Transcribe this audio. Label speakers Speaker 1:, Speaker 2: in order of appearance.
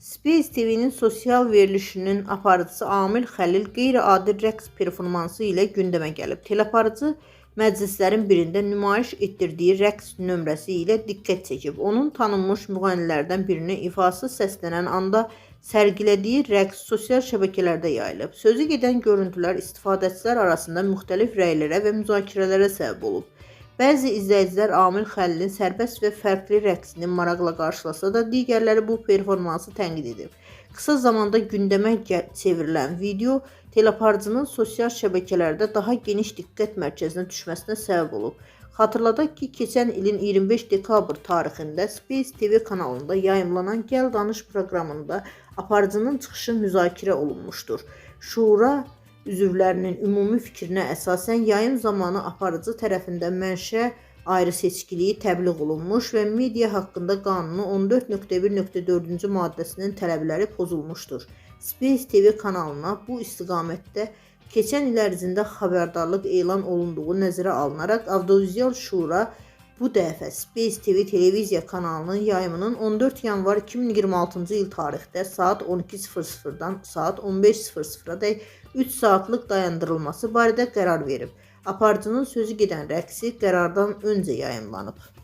Speaker 1: Space TV'nin sosial verilişinin aparıcısı Amil Xəlil qeyri-adi rəqs performansı ilə gündəmə gəlib. Teleaparıcı məclislərin birində nümayiş etdirdiyi rəqs nömrəsi ilə diqqət çəkib. Onun tanınmış müğənnilərdən birinin ifası səslənən anda sərgilədiyi rəqs sosial şəbəkələrdə yayılıb. Sözü gedən görüntülər istifadəçilər arasında müxtəlif rəylərə və müzakirələrə səbəb olub. Bəzi izləyicilər Amil Xəlilin sərbəst və fərqli rəqsini maraqla qarşılasa da, digərləri bu performansı tənqid edib. Qısa zamanda gündəmə çevrilən video teleaparıcının sosial şəbəkələrdə daha geniş diqqət mərkəzinə düşməsinə səbəb olub. Xatırladaq ki, keçən ilin 25 dekabr tarixində Space TV kanalında yayımlanan Gəl Danış proqramında aparıcının çıxışı müzakirə olunmuşdur. Şura üzvlərinin ümumi fikrinə əsasən yayım zamanı aparıcı tərəfindən mənşə ayrı-seçkiliyi təbliğ olunmuş və media haqqında qanunun 14.1.4-cü maddəsinin tələbləri pozulmuşdur. Space TV kanalına bu istiqamətdə keçən il ərzində xəbərdarlıq elan olunduğu nəzərə alınaraq Audiovizual Şura bu dəfə Space TV televiziya kanalının yayımının 14 yanvar 2026-cı il tarixdə saat 12:00-dan saat 15:00-dək 3 saatlıq dayandırılması barədə qərar verib. Aparıcının sözü gedən rəqsi qərardan öncə yayımlanıb.